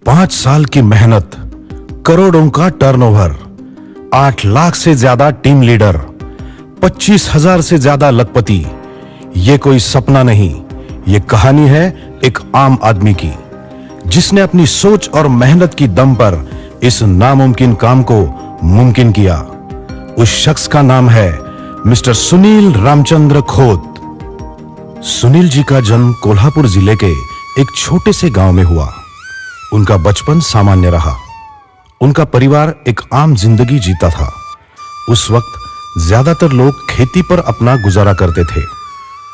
5 साल की मेहनत, करोड़ों का टर्नओवर, 8 लाख से ज्यादा टीम लीडर, 25,000 से ज्यादा लखपति। ये कोई सपना नहीं, ये कहानी है एक आम आदमी की, जिसने अपनी सोच और मेहनत की दम पर इस नामुमकिन काम को मुमकिन किया। उस शख्स का नाम है मिस्टर सुनील रामचंद्र खोत। सुनील जी का जन्म कोल्हापुर जिले के एक छोटे से गांव में हुआ। उनका बचपन सामान्य रहा। उनका परिवार एक आम जिंदगी जीता था। उस वक्त ज्यादातर लोग खेती पर अपना गुजारा करते थे।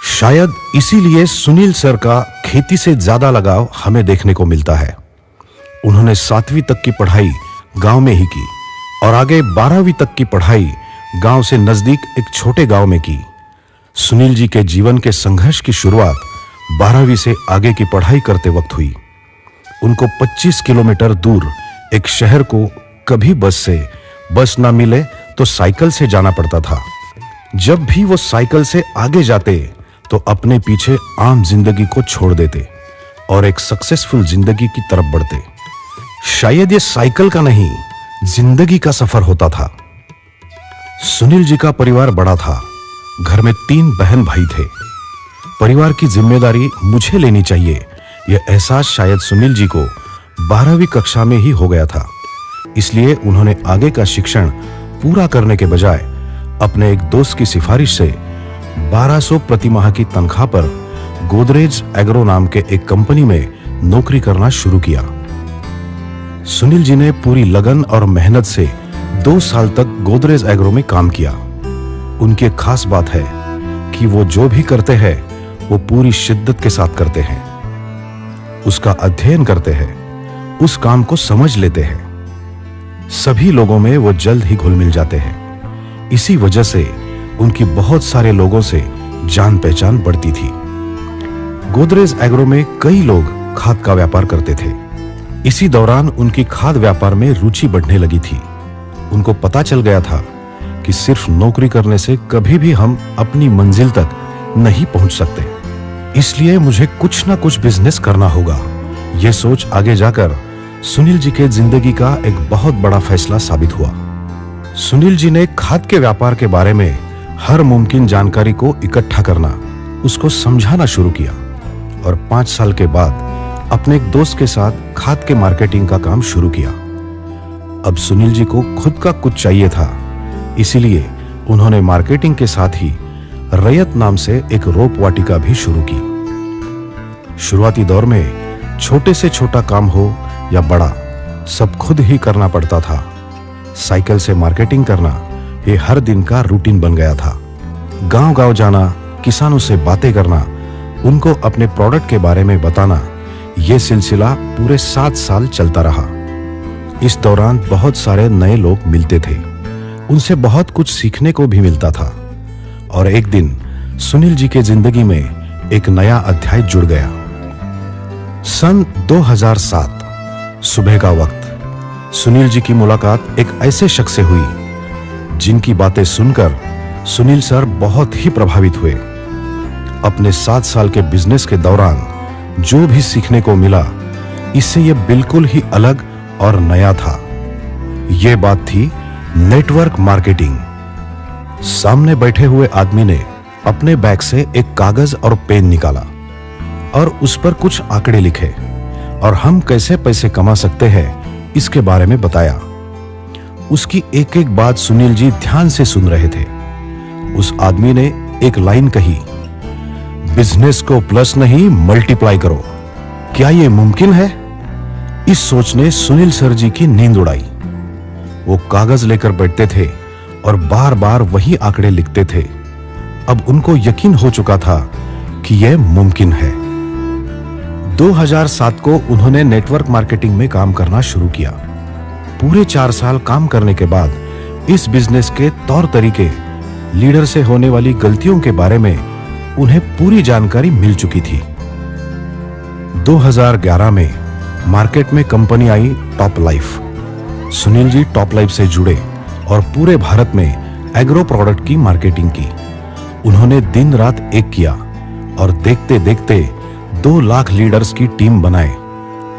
शायद इसीलिए सुनील सर का खेती से ज्यादा लगाव हमें देखने को मिलता है। उन्होंने 7वीं तक की पढ़ाई गांव में ही की और आगे 12वीं तक की पढ़ाई गांव से नजदीक एक छोटे गांव में की। सुनील जी के जीवन के संघर्ष की शुरुआत 12वीं से आगे की पढ़ाई करते वक्त हुई। उनको 25 किलोमीटर दूर एक शहर को कभी बस ना मिले तो साइकिल से जाना पड़ता था। जब भी वो साइकिल से आगे जाते तो अपने पीछे आम जिंदगी को छोड़ देते और एक सक्सेसफुल जिंदगी की तरफ बढ़ते। शायद ये साइकिल का नहीं, जिंदगी का सफर होता था। सुनील जी का परिवार बड़ा था। घर में 3 बहन भाई थे। परिवार की जिम्मेदारी मुझे लेनी चाहिए, यह एहसास शायद सुनील जी को 12वीं कक्षा में ही हो गया था। इसलिए उन्होंने आगे का शिक्षण पूरा करने के बजाय अपने एक दोस्त की सिफारिश से 1200 प्रति माह की तनख्वाह पर गोदरेज एग्रो नाम के एक कंपनी में नौकरी करना शुरू किया। सुनील जी ने पूरी लगन और मेहनत से 2 साल तक गोदरेज एग्रो में काम किया। उनकी एक खास बात है कि वो जो भी करते हैं वो पूरी शिद्दत के साथ करते हैं, उसका अध्ययन करते हैं, उस काम को समझ लेते हैं। सभी लोगों में वो जल्द ही घुल मिल जाते हैं। इसी वजह से उनकी बहुत सारे लोगों से जान पहचान बढ़ती थी। गोदरेज एग्रो में कई लोग खाद का व्यापार करते थे। इसी दौरान उनकी खाद व्यापार में रुचि बढ़ने लगी थी। उनको पता चल गया था कि सिर्फ नौकरी करने से कभी भी हम अपनी मंजिल तक नहीं पहुंच सकते। इसलिए मुझे कुछ ना कुछ बिजनेस करना होगा। यह सोच आगे जाकर सुनील जी के जिंदगी का एक बहुत बड़ा फैसला साबित हुआ। सुनील जी ने खाद के व्यापार के बारे में हर मुमकिन जानकारी को इकट्ठा करना, उसको समझाना शुरू किया और 5 साल के बाद अपने एक दोस्त के साथ खाद के मार्केटिंग का काम शुरू किया। अब सुनील जी को खुद का कुछ चाहिए था, इसीलिए उन्होंने मार्केटिंग के साथ ही रैयत नाम से एक रोप वाटिका भी शुरू की। शुरुआती दौर में छोटे से छोटा काम हो या बड़ा, सब खुद ही करना पड़ता था। साइकिल से मार्केटिंग करना ये हर दिन का रूटीन बन गया था। गांव-गांव जाना, किसानों से बातें करना, उनको अपने प्रोडक्ट के बारे में बताना, ये सिलसिला पूरे 7 साल चलता रहा। इस दौरान बहुत सारे नए लोग मिलते थे। उनसे बहुत कुछ सीखने को भी मिलता था। और एक दिन सुनील जी के जिंदगी में एक नया अध्याय जुड़ गया। सन 2007 सुबह का वक्त सुनील जी की मुलाकात एक ऐसे शख्स से हुई जिनकी बातें सुनकर सुनील सर बहुत ही प्रभावित हुए। अपने 7 साल के बिजनेस के दौरान जो भी सीखने को मिला, इससे यह बिल्कुल ही अलग और नया था। यह बात थी नेटवर्क मार्केटिंग। सामने बैठे हुए आदमी ने अपने बैग से एक कागज और पेन निकाला और उस पर कुछ आंकड़े लिखे और हम कैसे पैसे कमा सकते हैं इसके बारे में बताया। उसकी एक एक बात सुनील जी ध्यान से सुन रहे थे। उस आदमी ने एक लाइन कही, बिजनेस को प्लस नहीं मल्टीप्लाई करो। क्या यह मुमकिन है? इस सोच ने सुनील सर जी की नींद उड़ाई। वो कागज लेकर बैठते थे और बार बार वही आंकड़े लिखते थे। अब उनको यकीन हो चुका था कि यह मुमकिन है। 2007 को उन्होंने नेटवर्क मार्केटिंग में काम करना शुरू किया। पूरे 4 साल काम करने के बाद इस बिजनेस के तौर तरीके, लीडर से होने वाली गलतियों के बारे में उन्हें पूरी जानकारी मिल चुकी थी। 2011 में मार्केट में कंपनी आई top life. Sunil ji top life से जुड़े और पूरे भारत में एग्रो प्रोडक्ट की मार्केटिंग की। उन्होंने दिन रात एक किया और देखते देखते 2 लाख लीडर्स की टीम बनाए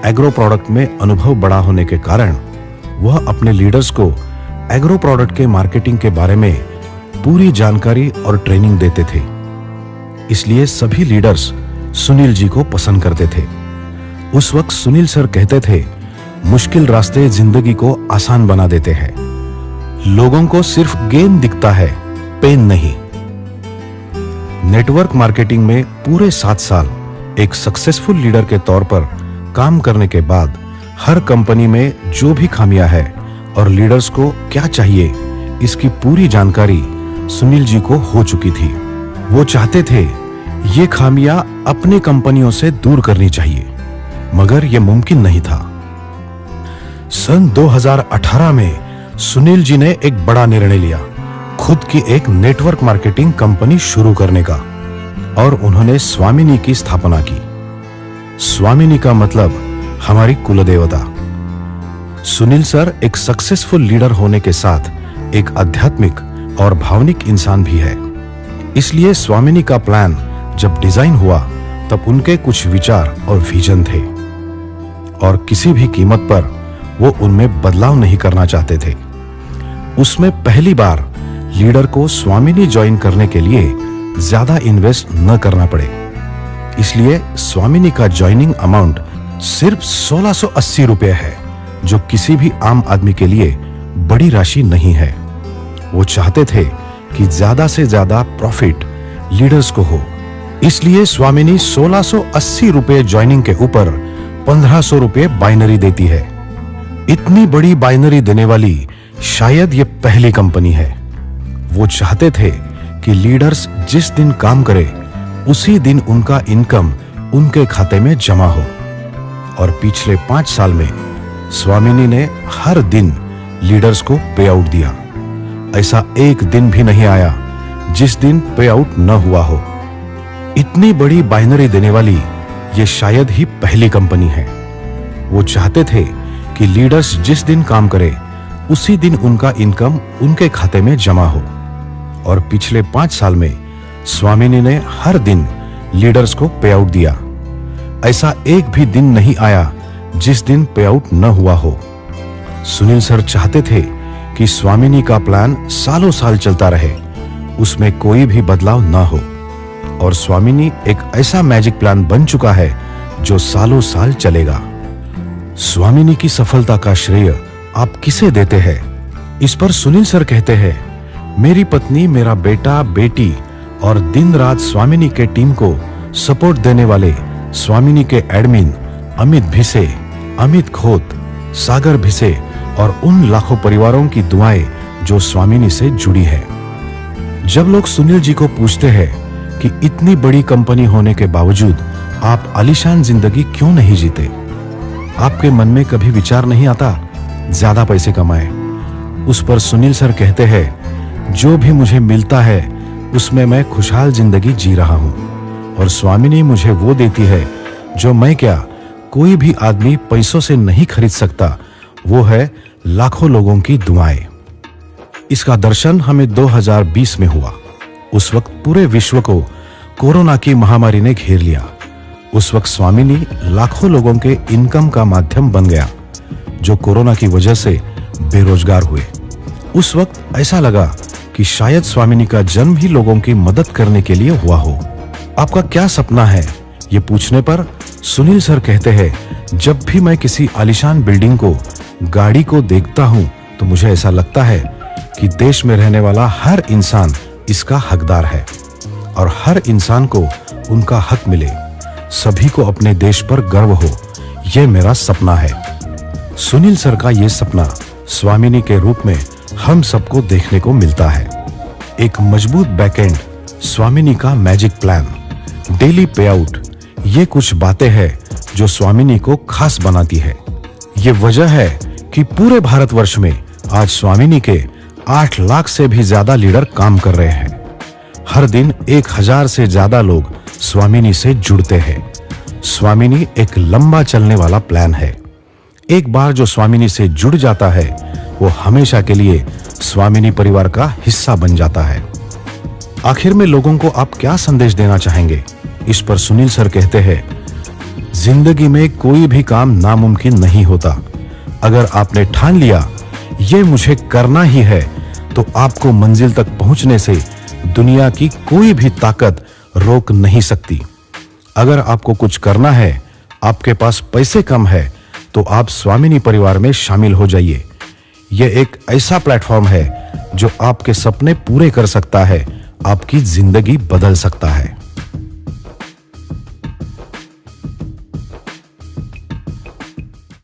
एग्रो प्रोडक्ट में अनुभव बड़ा होने के कारण वह अपने लीडर्स को एग्रो प्रोडक्ट के मार्केटिंग के बारे में पूरी जानकारी और ट्रेनिंग देते थे। इसलिए सभी लीडर्स सुनील जी को पसंद करते थे। उस वक्त सुनील सर कहते थे, मुश्किल रास्ते जिंदगी को आसान बना देते हैं। लोगों को सिर्फ गेन दिखता है, पेन नहीं। नेटवर्क मार्केटिंग में पूरे 7 साल एक सक्सेसफुल लीडर के तौर पर काम करने के बाद हर कंपनी में जो भी खामियां है और लीडर्स को क्या चाहिए, इसकी पूरी जानकारी सुनील जी को हो चुकी थी। वो चाहते थे ये खामियां अपनी कंपनियों से दूर करनी चाहिए, मगर यह मुमकिन नहीं था। सन 2018 में सुनील जी ने एक बड़ा निर्णय लिया, खुद की एक नेटवर्क मार्केटिंग कंपनी शुरू करने का, और उन्होंने स्वामिनी की स्थापना की। स्वामिनी का मतलब हमारी कुलदेवता। सुनील सर एक सक्सेसफुल लीडर होने के साथ एक आध्यात्मिक और भावनिक इंसान भी है। इसलिए स्वामिनी का प्लान जब डिजाइन हुआ तब उनके कुछ विचार और विजन थे, और किसी भी कीमत पर वो उनमें बदलाव नहीं करना चाहते थे। उसमें पहली बार लीडर को स्वामिनी ज्वाइन करने के लिए ज्यादा इन्वेस्ट न करना पड़े, इसलिए स्वामिनी का ज्वाइनिंग अमाउंट सिर्फ 1680 रुपए है, जो किसी भी आम आदमी के लिए बड़ी राशि नहीं है। वो चाहते थे कि ज्यादा से ज्यादा प्रॉफिट लीडर्स को हो, इसलिए स्वामिनी 1680 रुपए ज्वाइनिंग के ऊपर 1500 रुपए बाइनरी देती है। इतनी बड़ी बाइनरी देने वाली शायद ये पहली कंपनी है। वो चाहते थे कि लीडर्स जिस दिन काम करे उसी दिन उनका इनकम उनके खाते में जमा हो, और पिछले 5 साल में स्वामिनी ने हर दिन लीडर्स को पे आउट दिया। ऐसा एक दिन भी नहीं आया जिस दिन पे आउट न हुआ हो। इतनी बड़ी बाइनरी देने वाली ये शायद ही पहली कंपनी है। वो चाहते थे कि लीडर्स जिस दिन काम करे उसी दिन उनका इनकम उनके खाते में जमा हो, और पिछले 5 साल में स्वामिनी ने हर दिन लीडर्स को पे आउट दिया। ऐसा एक भी दिन नहीं आया जिस दिन पे आउट न हुआ हो। सुनील सर चाहते थे कि स्वामिनी का प्लान सालों साल चलता रहे, उसमें कोई भी बदलाव न हो, और स्वामिनी एक ऐसा मैजिक प्लान बन चुका है जो सालों साल चलेगा। स्वामिनी की सफलता का श्रेय आप किसे देते हैं? इस पर सुनील सर कहते हैं, मेरी पत्नी, मेरा बेटा, बेटी और दिन रात स्वामिनी के टीम को सपोर्ट देने वाले स्वामिनी के एडमिन अमित भिसे, अमित खोत, सागर भिसे और उन लाखों परिवारों की दुआएं जो स्वामिनी से जुड़ी है। जब लोग सुनील जी को पूछते हैं कि इतनी बड़ी कंपनी होने के बावजूद आप आलीशान जिंदगी क्यों नहीं जीते, आपके मन में कभी विचार नहीं आता ज्यादा पैसे कमाए? उस पर सुनील सर कहते हैं, जो भी मुझे मिलता है उसमें मैं खुशहाल जिंदगी जी रहा हूं, और स्वामिनी मुझे वो देती है जो मैं क्या, कोई भी आदमी पैसों से नहीं खरीद सकता, वो है लाखों लोगों की दुआएं। इसका दर्शन हमें 2020 में हुआ। उस वक्त पूरे विश्व को कोरोना की महामारी ने घेर लिया। उस वक्त स्वामिनी लाखों लोगों के इनकम का माध्यम बन गया जो कोरोना की वजह से बेरोजगार हुए। उस वक्त ऐसा लगा कि शायद स्वामिनी का जन्म ही लोगों की मदद करने के लिए हुआ हो। आपका क्या सपना है? ये पूछने पर सुनील सर कहते हैं, जब भी मैं किसी आलीशान बिल्डिंग को, गाड़ी को देखता हूं तो मुझे ऐसा लगता है कि देश में रहने वाला हर इंसान इसका हकदार है, और हर इंसान को उनका हक मिले, सभी को अपने देश पर गर्व हो, यह मेरा सपना है। सुनील सर का यह सपना स्वामिनी के रूप में हम सबको देखने को मिलता है। एक मजबूत बैकएंड, स्वामिनी का मैजिक प्लान, डेली पे आउट, ये कुछ बातें हैं जो स्वामिनी को खास बनाती है। ये वजह है कि पूरे भारतवर्ष में आज स्वामिनी के 8 लाख से भी ज्यादा लीडर काम कर रहे हैं। हर दिन 1000 से ज्यादा लोग स्वामिनी से जुड़ते हैं। स्वामिनी एक लंबा चलने वाला प्लान है। एक बार जो स्वामिनी से जुड़ जाता है वो हमेशा के लिए स्वामिनी परिवार का हिस्सा बन जाता है। आखिर में लोगों को आप क्या संदेश देना चाहेंगे? इस पर सुनील सर कहते हैं, जिंदगी में कोई भी काम नामुमकिन नहीं होता। अगर आपने ठान लिया ये मुझे करना ही है, तो आपको मंजिल तक पहुंचने से दुनिया की कोई भी ताकत रोक नहीं सकती। अगर आपको कुछ करना है, आपके पास पैसे कम है, तो आप स्वामिनी परिवार में शामिल हो जाइए। यह एक ऐसा प्लेटफॉर्म है जो आपके सपने पूरे कर सकता है, आपकी जिंदगी बदल सकता है।